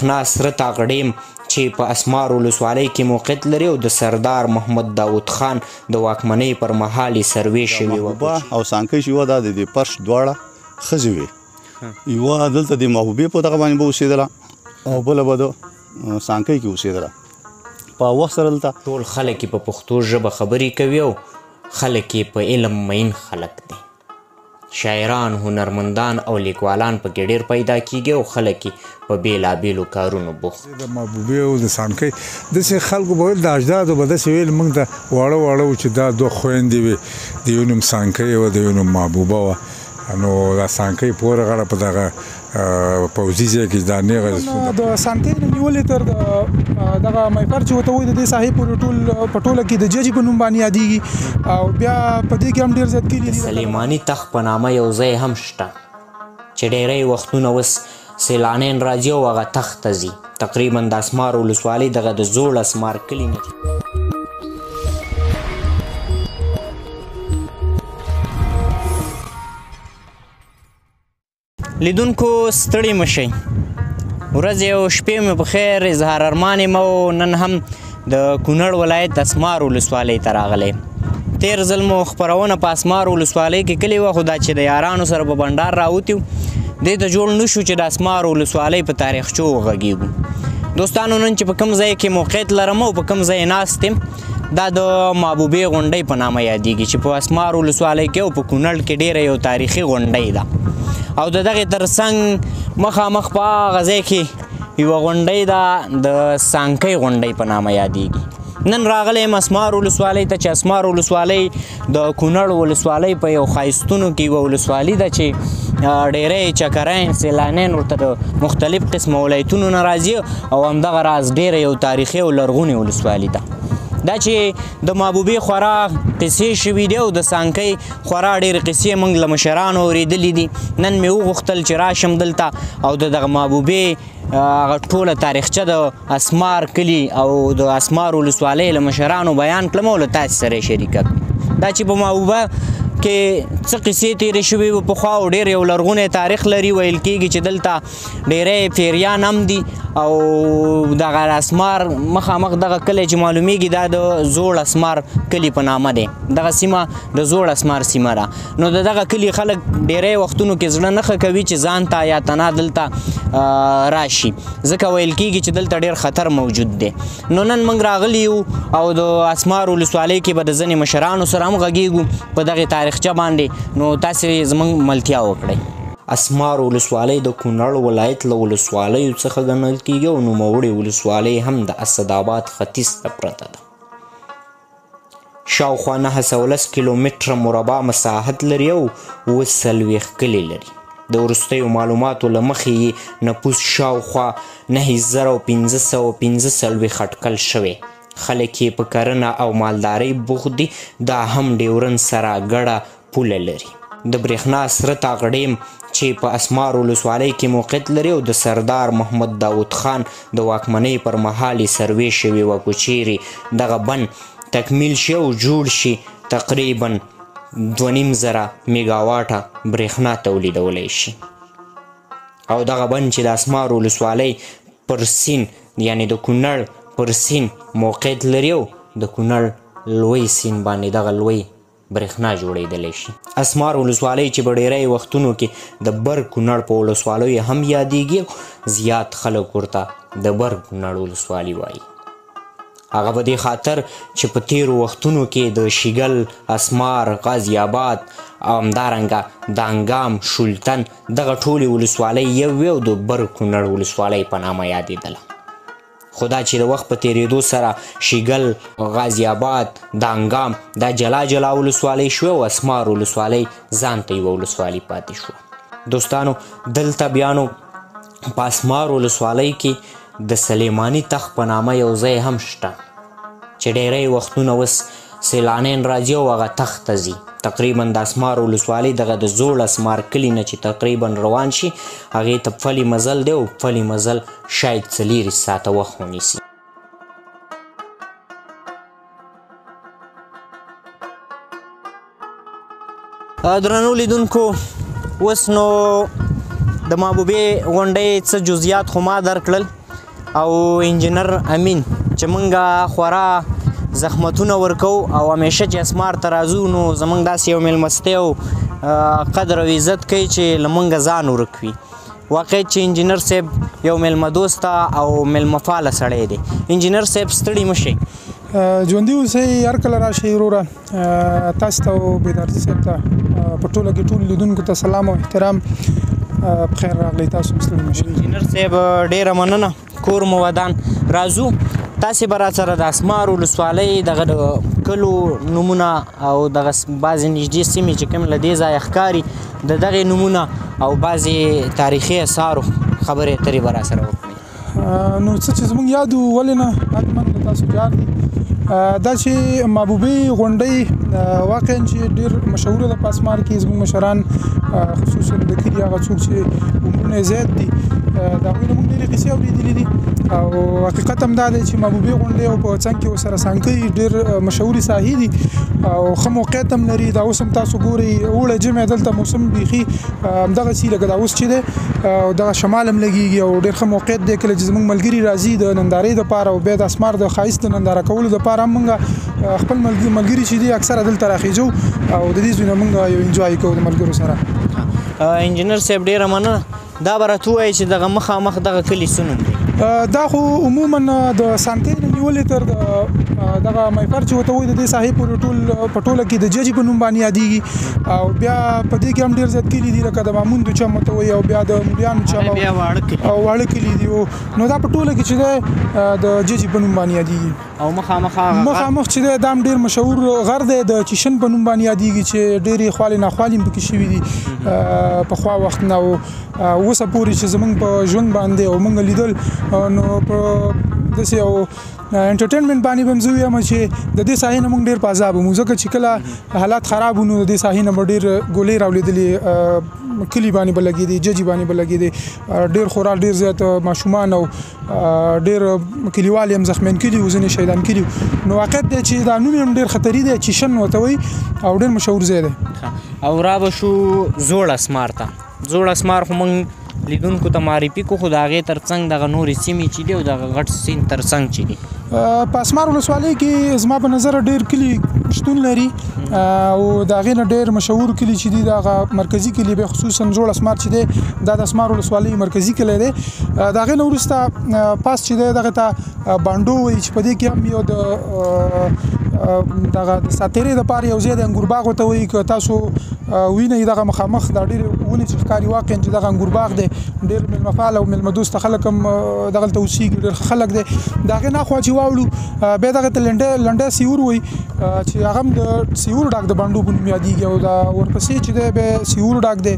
ناصر تاغړیم چې په اسمار ولسوالۍ کې موقعیت لري او د سردار محمد داود خان د واکمنۍ پر مهال یې سروې شوې وه او سانکۍ چې وه دا د فرش دواړه ښځې وې یوه دلته د محبوبې په دغه باندې به اوسېدله او بله به د سانکۍ کې اوسېدله په وخت سره دلته ټول خلک یې په پښتو ژبه خبرې کوي او خلک یې په علم مین خلک دي شاعران هنرمندان او لیکوالان پکې ډېر پیدا کیږي او خلک یې په بېلابېلو کارونو بوخت د محبوبې او د سانکۍ داسې خلکو به ویل د اجدادو به داسې ویل موږ ته واړه واړه وو چې دا دوه خویندې وې د یو نوم سانکۍ وه د یو نوم محبوبه وه نو دا سانکۍ پوره غاړه په دغه پوځي ځای کې دا نیغه د سانکۍ نه نیولې تر دغه میفر چې ورته وایي د دې ساحې پورې په ټوله کې د ججي په نوم باندې یادېږي او بیا په دې کې هم ډېر زیات کلي دي سلیماني تخت په نامه یو ځای هم شته چې ډېری وختونه اوس سیلانیان راځي او هغه تخت ته ځي تقریبا د اسمار ولسوالۍ دغه د زوړ اسمار کلي نه دي لیدونکو ستړي مه شئ ورځې او شپې مې په خیر اظهار ارمان یم او نن هم د کونړ ولایت اسمار ولسوالۍ ته راغلی تیر ځل مو خپرونه په اسمار ولسوالۍ کې کلي وه خو دا چې د یارانو سره په بنډار راوتي دې ته جوړ نه شو چې د اسمار ولسوالۍ په تاریخچو وغږیږو دوستانو نن چې په کوم ځای کې موقعیت لرم او په کوم ځای ناست یم دا د محبوبې غونډۍ په نامه یادېږي چې په اسمار ولسوالۍ کې او په کونړ کې ډېره یو تاریخي غونډۍ ده او د دغې تر څنګ مخامخ په هغه ځای کې یوه غونډۍ ده د سانکۍ غونډۍ په نامه یادېږي نن راغلی یم اسمار ولسوالۍ ته چې اسمار ولسوالۍ د کونړ ولسوالۍ په یو ښایستونو کې یوه ولسوالي ده چې ډېری چکرین سیلانیان ورته د مختلف قسمه ولایتونو نه راځي او همدغه راز ډېره یو تاریخي او لرغونې ولسوالي ده دا چې د محبوبې خورا قصې شوي دي او د سانکۍ خورا ډېرې قصې موږ له مشرانو اورېدلي دي نن مې وغوښتل چې راشم دلته او د دغه محبوبې هغه ټوله تاریخچه د اسمار کلي او د اسمار ولسوالۍ له مشرانو بیان کړم او له تاسې سره یې شریکه کړم دا چې په محبوبه کې څه قصې تېرې شوې وې پخوا او ډېر یو لرغونی تاریخ لري ویل کېږي چې دلته ډېری پیریان هم دي او دغه اسمار مخامخ دغه کلی چې معلومیږي دا د زوړ اسمار کلي په نامه دی دغه سیمه د زوړ اسمار سیمه ده نو د دغه کلي خلک ډېری وختونو کې زړه نښه کوي چې ځان ته یا تنا دلته راشي ځکه ویل کېږي چې دلته ډېر خطر موجود دی نو نن موږ راغلي یو او د اسمار ولسوالۍ کې به د ځینې مشرانو سره هم غږېږو په دغې تاریخچه باندې نو تاسې زموږ ملتیا وکړئ اسمار ولسوالۍ د کونړ ولایت له ولسوالیو څخه ګڼل کیږي او نوموړې ولسوالۍ هم د اسداباد ختیځ ته پرته ده شاوخوا 910 کیلومتره مربع مساحت لري او 40 کلي لري د وروستیو معلوماتو له مخې یې نفوس شاوخوا 9545 اټکل شوی خلک یې په کرنه او مالدارۍ بوخت دي دا هم ډیورن سره ګډه پوله لري د برېښنا سره تاغړیم چې په اسمار ولسوالۍ کې موقعیت لري او د سردار محمد داود خان د واکمنۍ پر مهال یې سروې شوې وه که چیرې دغه بند تکمیل شي او جوړ شي تقریبا 2500 میګاواټه برېښنا تولیدولی شي او دغه بند چې د اسمار ولسوالۍ پر سیند یعنې د کونړ پر سیند موقعیت لري او د کونړ لوی سیند باندې دغه لوی برېښنا جوړېدلی شي اسمار ولسوالۍ چې په ډېری وختونو کې د بر کونړ په ولسوالیو هم یادېږي زیات خلک ورته د بر کونړ ولسوالي وایي هغه په دې خاطر چې په تیرو وختونو کې د شیګل اسمار غازي آباد او همدارنګه دانګام شولتن دغه ټولې ولسوالۍ یو وې او د بر کونړ ولسوالۍ په نامه یادېدله خو دا چې د وخت په تېرېدو سره شیګل غازي آباد دانګام دا جلا جلا ولسوالۍ شوې او اسمار ولسوالۍ ځان ته یوه ولسوالي پاتې شوه دوستانو دلته بیا نو په اسمار ولسوالۍ کې د سلیماني تخت په نامه یو ځای هم شته چې ډېری وختونه اوس سیلانیان راځي او هغه تخت ته ځي تقریبا د اسمار ولسوالۍ دغه د زوړ اسمار کلي نه چې تقریبا روان شي هغې ته پلي مزل دی او پلي مزل شاید 4 ساعته وخت ونیسي درنو لیدونکو اوس نو د محبوبې غونډۍ څه جزئیات خو ما درکړل او انجینر امین چې مونږ خورا زحمتونه ورکو او همیشه چې اسمار ته راځو نو زمونږ داسې یو میلمستی او قدر او عزت کوي چې له مونږه ځان ورک وي. واقع چې انجینر صاحب یو میلمه دوسته او میلمه فعاله سړی دی. انجینر صاحب ستړي مه شئ. ژوندي اوسئ، هر کله راشئ وروره. تاسو ته او بیدارزي صاحب ته په ټوله کې ټولو لیدونکو ته سلام او احترام. بخیر راغلی، تاسو هم ستړي مه شئ. انجینر صاحب ډېره مننه، کور مو ودان. راځو تاسې به راسره د اسمار ولسوالۍ دغه د کلو نومونه او دغه بعضې نږدې سیمې چې کوم له دې ځایه ښکاري د دغې نومونه او بعضې تاریخي اثارو خبرې اترې به راسره وکړئ. نو څه چې زموږ یاد و ولې نه حتما له تاسو جار دي. دا چې محبوبې غونډۍ واقعا چې ډېر مشهوره ده په اسمار کې. زموږ مشران خصوصا د کلي هغه څوک چې عمرونه زیات دي د هغوی نه موږ ډېرې قصې اورېدلې دي او حقیقت هم دا دی چې محبوبې غونډۍ او په څنګ کې ورسره سانکۍ ډېر مشهورې ساحې دي او ښه موقعیت هم لري. دا اوس هم تاسو ګورئ اوړی جمع دلته موسم بیخي همدغسې لکه دا اوس چې دی او دغه شمال هم لګېږي او ډېر ښه موقعیت دی. کله چې زموږ ملګري راځي د نندارۍ دپاره او بیا د اسمار د ښایست د ننداره کولو دپاره هم موږ خپل ملګري چې دي اکثره دلته راخېږو او د دې ځای نه موږ یو انجوای کوو د ملګرو سره. انجینر صاحب ډېره مننه. دا به راته ووایي چې دغه مخامخ دغه کلي څه نوم دی؟ دا خو عموما د سانکۍ نه نیولې تر دغه میفر چې ورته وایي د دې ساحې پورې په ټوله کې د ججي په نوم باندې یادېږي او بیا په دې کې هم ډېر زیات کلي دي لکه د ماموندو چم ورته وایي او بیا د مولیانو چم او واړه کلي دي. نو دا په ټوله کې چې دی د ججي په نوم باندې یادېږي او مخامخ چې دی دا هم ډېر مشهور غر دی د چیشن په نوم باندې یادېږي چې ډېرې خوالې ناخوالې هم پکې شوي دي پخوا وخت نه او اوسه پورې چې زموږ په ژوند باندې او موږ لیدل نو په داسې یو انټرټینمنټ باندې به هم زه ویم چې د دې ساحې نه موږ ډېر په عذاب وو ځکه چې کله حالات خراب وو نو د دې ساحې نه به ډېر ګولۍ راولیدلې کلي باندې به لګېدې ججي باندې به لګېدې ډېر خورا ډېر زیات ماشومان او ډېر کلیوال هم زخمیان کړي وو ځینې شهیدان کړي وو. نو واقعیت دی چې دا نوم یې هم ډېر خطري دی چیشن ورته وایي او ډېر مشهور ځای دی. او را به شو زوړ اسمار ته. زوړ اسمار خو موږ لیدونکو ته معرفي کو خو د هغې تر څنګ دغه نورې سیمې چې دي او دغه غټ سیند تر څنګ چې دي. په اسمار ولسوالۍ کې زما په نظر ډېر کلي شتون لري او د هغې نه ډېر مشهور کلي چې دي د هغه مرکزي کلي به خصوصا زوړ اسمار چې دی دا د اسمار ولسوالۍ مرکزي کلی دی. د هغې نه وروسته پاس چې دی دغه ته بانډو وایي چې په دې کې هم یو دغه د ساتیرۍ دپاره یو ځای د انګور باغ ورته وایي. که تاسو وینئ دغه مخامخ دا ډېرې ونې چې ښکاري واقعا چې دغه انګور باغ دی ډېر میلمه فعال او میلمه دوسته خلک هم دغلته اوسېږي ډېر ښه خلک دی. د هغې نه خوا چې واوړو بیا دغه ته لنډی سیور وایي چې هغه هم د سیورو ډاک د بانډو په نوم یادېږي او دا ورپسې چې دی بیا سیورو ډاک دی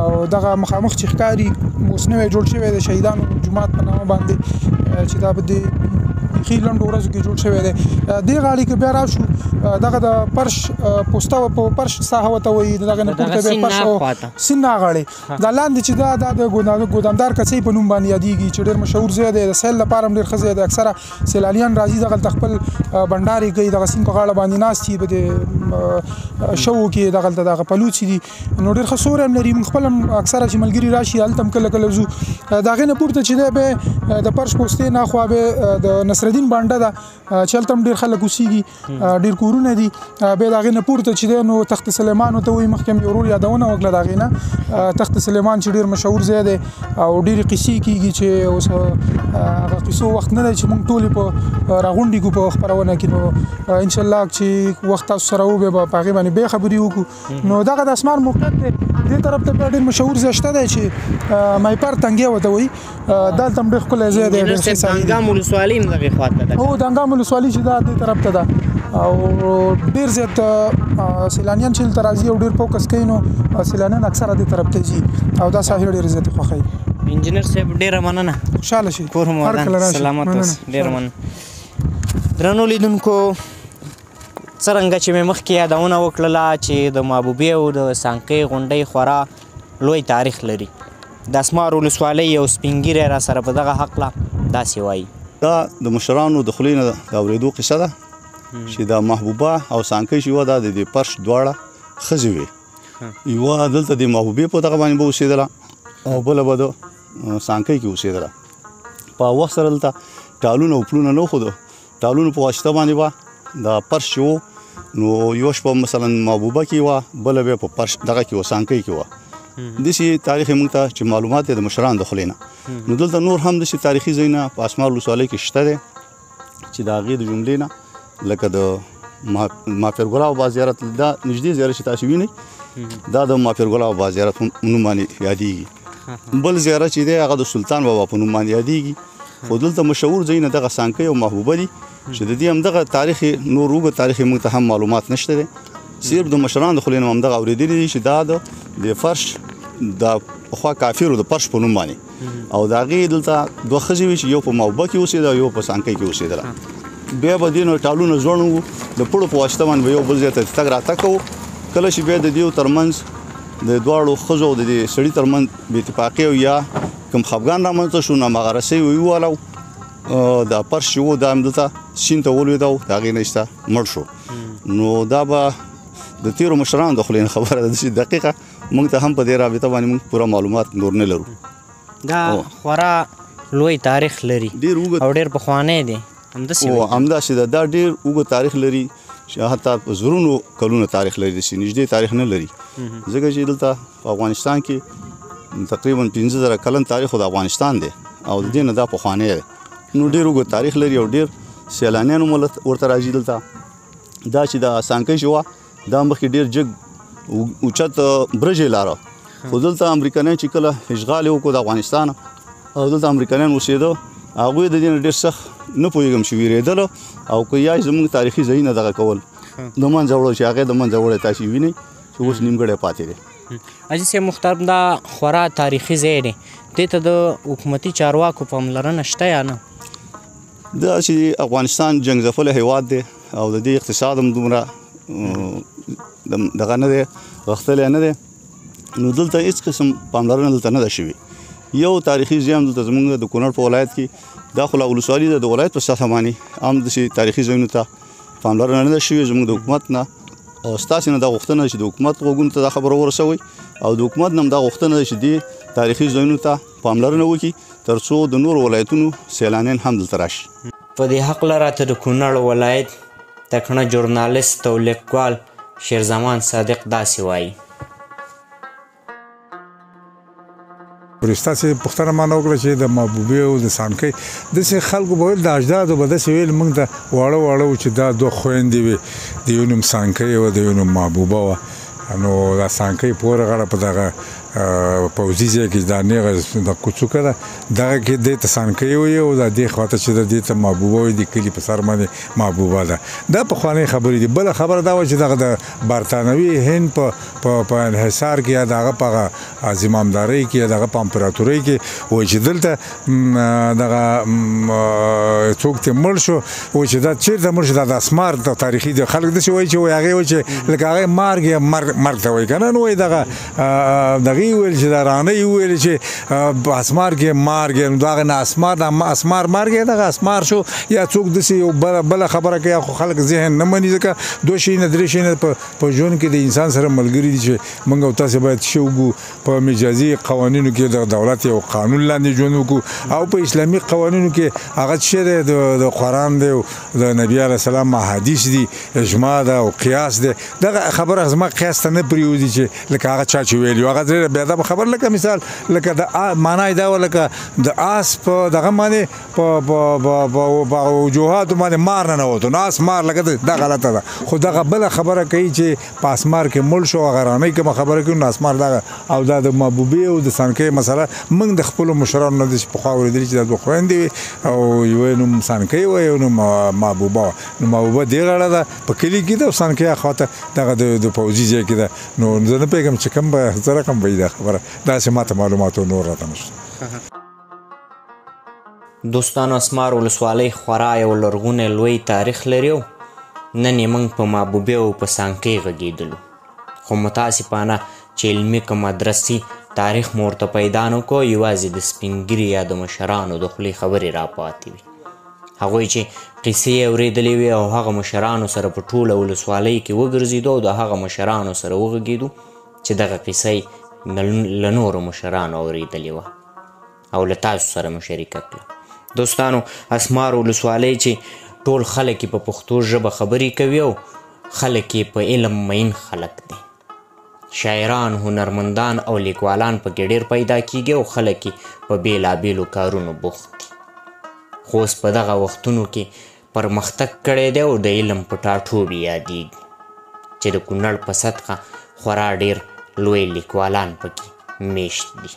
او دغه مخامخ چې ښکاري اوس نوی جوړ شوی دی شهیدانو جومات په نامه باندې چې دا به د بیخي لنډو ورځو کې جوړ شوی دی. دې غاړې کې بیا راشو دغه د فرش پوسته په فرش ساحه ورته وایي دغه نه پورته بیا فرش او سیند غاړې دا لاندې چې دا د ګودامدار کڅۍ په نوم باندې یادېږي چې ډېر مشهور ځای دی. د سیل لپاره هم ډېر ښه ځای دی. اکثره سیلالیان راځي دغلته خپل بنډارې کوي دغه سیند په غاړه باندې ناست وي په دې شوو کې دغلته دغه پلوڅي دي نو ډېر ښه سوری هم لري. موږ خپل هم اکثره چې ملګري راشي هلته هم کله کله ځو. د هغې نه پورته چې دی بیا د فرش پوستې نه خوا بیا د نصرالدین بانډه ده چې هلته هم ډېر خلک اوسېږي ډېر کورونه دي. بیا د هغې نه پورته چې دی نو تخت سلیمان ورته وایي. مخکې هم یو ورور یادونه وکړه د هغې نه تخت سلیمان چې ډېر مشهور ځای دی او ډېرې قصې کېږي چې اوس هغه قصو وخت نه دی چې موږ ټولې په راغونډې کړو په خپرونه کې. نو انشاءالله چې وخت تاسو سره و بیا به په هغې باندې بیا خبرې وکړو. نو دغه د اسمار موقعیت دی دې طرف ته بیا ډېر مشهور ځای شته دی چې مایپر تنګیا ورته وایي. دلته هم ډېر ښکلی ځای دی ډېر ښه ساحې دي. دانګام ولسوالۍ هم دغې خواته ده. هو دانګام ولسوالۍ چې ده دې طرف ته ده او ډېر زیات سیلانیان چې دلته راځي او ډېر فوکس کوي نو سیلانیان اکثره دې طرف ته ځي او دا ساحې ډېرې زیاتې خوښوي. انجینر صاحب ډېره مننه. خوشحاله شئ. کور مو ودان سلامت اوسئ. ډېره مننه. درنو لیدونکو څرنګه چې مې مخکې یادونه وکړله چې د محبوبې او د سانکۍ غونډۍ خورا لوی تاریخ لري. د اسمار ولسوالۍ یو سپین ږیری را سره په دغه هکله داسې وایي. دا د مشرانو د خولې نه د اورېدو قصه ده چې دا محبوبه او سانکۍ چې وه دا د دې فرش دواړه ښځې وې. یوه دلته د محبوبې په دغه باندې به اوسېدله او بله به د سانکۍ کې اوسېدله. په وخت سره دلته ټالونه او پلونه نه خو ټالونو په واسطه باندې به د فرش چې و نو یو شپه مثلا محبوبه کې وه بله بیا په فرش دغه کې وه سانکۍ کې وه داسې تاریخ یې موږ ته چې معلومات یې د مشرانو د خولې نه نو دلته نور هم داسې تاریخي ځایونه په اسمار ولسوالۍ کې شته دی چې د هغې د جملې نه لکه د ماپیرګل بابا زیارت دا نږدې زیارت چې تاسو وینئ دا د ماپیرګل بابا زیارت په نوم باندې یادېږي بل زیارت چې دی هغه د سلطان بابا په نوم باندې یادېږي خو دلته مشهور ځایونه دغه سانکۍ او محبوبه دي چې د دې همدغه تاریخ نور اوږد تاریخ یې موږ ته هم معلومات نشته دی صرف د مشرانو د خولې نه همدغه اورېدلي دي چې دا د فرش د پخوا کافرو د فرش په نوم باندې او د هغې دلته دوه ښځې وي چې یو په محبوبه کې اوسېده او یو په سانکۍ کې اوسېدله بیا به دې نو ټالونه ځوړ وو د پړو په واسطه باندې به یو بل ځای ته تګ راتګ کوو کله چې بیا د دېو ترمنځ د دواړو ښځو او د دې سړي ترمنځ بې اتفاقي او یا کوم خفګان رامنځته شو نو هماغه رسۍ ویواله دا فرش چې و دا همدلته سیند ته ولوېده او د هغې نه ایسته مړ شو نو دا به د تېرو مشرانو د خولې نه خبره ده داسې دقیقه موږ ته هم په دې رابطه باندې موږ پوره معلومات نور نه لرو دا خورا لوی تاریخ لري ډېر اوږد او ډېر پخوانی دی همداسې ده دا ډېر اوږد تاریخ لري چې حتی په زرونو کلونو تاریخ لري داسې نږدې تاریخ نه لري ځکه چې دلته په افغانستان کې تقریبا 15,000 کلن تاریخ د افغانستان دی او د دې نه دا پخوانی دی نو ډېر اوږد تاریخ لري او ډېر سیلانیان هم ورته راځي دلته دا چې د سانکۍ چې وه دا مخکې ډېر جګ اوچت برج یې لاره خو دلته امریکایان چې کله اشغال یې وکړو د افغانستان او دلته امریکایان اوسېده هغوی د دې نه ډېر سخت نه پوهېږم چې ویرېدله او که یا زموږ تاریخي ځایونه دغه کول د منځه وړل چې هغې د منځه وړی تاسې وینئ چې اوس نیمګړی پاتې دی حاجي صاحب محترم دا خورا تاریخي ځای دی دې ته د حکومتي چارواکو پاملرنه شته یا نه دا چې افغانستان جنګ ځپلی هیواد دی او د دې اقتصاد هم دومره دغه نه دی غښتلی نه دی نو دلته هېڅ قسم پاملرنه دلته نه ده شوې یو تاریخي ځای هم دلته زموږ د کونړ په ولایت کې دا خو لا ولسوالي ده د ولایت په سطحه باندې هم داسې تاریخي ځایونو ته پاملرنه نه ده شوې زموږ د حکومت نه او ستاسې نه دا غوښتنه ده چې د حکومت غوږونو ته دا خبره ورسوئ او د حکومت نه هم دا غوښتنه ده چې دې تاریخي ځایونو ته پاملرنه وکړي تر څو د نورو ولایتونو سیلانیان هم دلته راشي په دې هکله راته د کونړ ولایت تکړه ژورنالست او لیکوال شیرزمان صادق داسې وایي ستاسې پوښتنه ما نه وکړه چې د محبوبې او د سانکۍ داسې خلکو به ویل د اجدادو به داسې ویل موږ ته واړه واړه وو چې دا دوه خویندې وې د یو نوم سانکۍ وه د یو نوم محبوبه وه نو دا سانکۍ پورې غاړه په دغه پوځي ځای کې دا نیغه د کوڅوکه ده دغه کې دې ته سانکۍ وایي او دا دې خواته چې ده دې ته محبوبه وایي د کلي په سر باندې محبوبه ده دا پخوانۍ خبرې دي بله خبره دا وه چې دغه د برطانوي هند په انحصار کې یا د هغه په زمامدارۍ کې یا د هغه په امپراتورۍ کې وایي چې دلته دغه څوک ترې مړ شو وایي چې دا چېرته مړ شو دا د اسمار تاریخي دی خلک داسې وایي چې وایي هغې وایي چې لکه هغې مارګ یا مرګ ته وایي که نه نو وایي دغه ویل چې دا رانه ویل چې په اسمار کې مارګ نو دغه نه اسمار مارګ دغه اسمار شو یا څوک داسې یو بله خبره کوي خو خلک ذهن نه مني ځکه دوه شیونه درې شیونه په ژوند کې د انسان سره ملګري دي چې موږ او تاسې باید ښه وګو په مجازي قوانینو کې د دولت یو قانون لاندې ژوند وکړو او په اسلامي قوانینو کې هغه څه دی د قرآن دی د نبي علیه السلام احادیث دي اجماع ده او قیاس دی دغه خبره زما قیاس ته نه پرېوځي چې لکه هغه چا چې ویلي هغه بیا دا خبر لکه مثال لکه د معنی دا لکه د آس په دغه باندې په وجوهاتو باندې مار نه نوتو نو آس مار لکه دا غلطه ده خو دغه بله خبره کوي چې په اسمار کې مړ شو هغه رانۍ کومه خبره کوي نو اسمار دغه او دا د محبوبې او د سانکۍ مسله موږ د خپلو مشرانو نه داسې پخوا اورېدلي چې دا دوه خویندې وي او یو نوم سانکۍ وه یو نوم محبوبه وه نو محبوبه دې غاړه ده په کلي کې ده او سانکۍ خواته دغه د پوځي ځای کې ده نو زه نه پوهېږم چې کوم به څه رقم به وي دا خبره داسې ماته معلوماتو نور راته نشته دوستانو اسمار ولسوالۍ خورا یو لرغونی لوی تاریخ لري او نن یې موږ په محبوبې او په سانکۍ غږېدلو خو متاسفانه چې علمي که مدرسي تاریخ مو ورته پیدا نه کړو یوازې د سپین ږیري یا د مشرانو د خولې خبرې راپاتې وي هغوی چې قصې یې اورېدلې وي او هغه مشرانو سره په ټوله ولسوالۍ کې وګرځېدو او د هغه مشرانو سره وغږېدو چې دغه قصه له نورو مشرانو اورېدلې وه او له تاسو سره مو شریکه کړه دوستانو اسمار ولسوالۍ چې ټول خلک په پښتو ژبه خبرې کوي او خلک په علم مین خلک دي. شاعران، هنرمندان او لیکوالان پکې ډېر پیدا کیږي او خلک په بېلابېلو کارونو بوخت دي. خو اوس په دغه وختونو کې پرمختګ کړی دی او د علم په ټاټوبي یادیږي چې د کونړ په سطحه خورا ډېر لوی لیکوالان پکې میشت دي.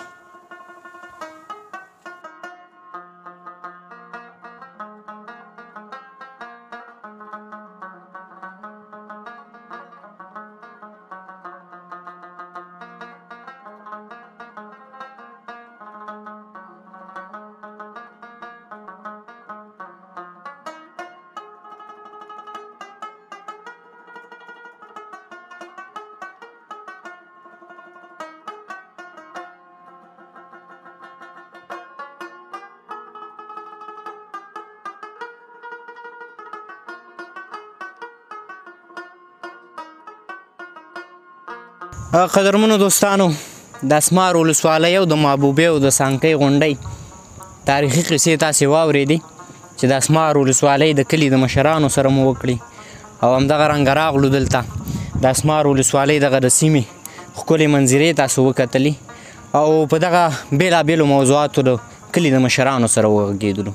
قدرمنو دوستانو، د اسمار ولسوالۍ او د محبوبې او د سانکۍ غونډۍ تاریخي قصې تاسې واورېدې چې د اسمار ولسوالۍ د کلي د مشرانو سره مو وکړي او همدغه رنګه راغلو دلته د اسمار ولسوالۍ دغه د سیمې ښکلې منظرې تاسو وکتلې او په دغه بېلابېلو موضوعاتو د کلي د مشرانو سره وغږېدلو.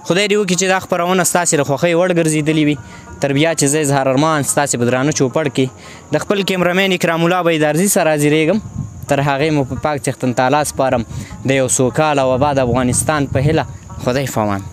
خدای دې وکړي چې دا خپرونه ستاسې د خوښۍ وړ ګرځېدلې وي. تر بیا چې زه اظهار ارمان ستاسې په درانه چوپړ کې د خپل کیمرمین اکرام الله بیدارزي سره حاضرېږم. تر هغې مو په پاک څښتن تعالی سپارم د یو سوکاله او آباد افغانستان په هیله. خدای فامان.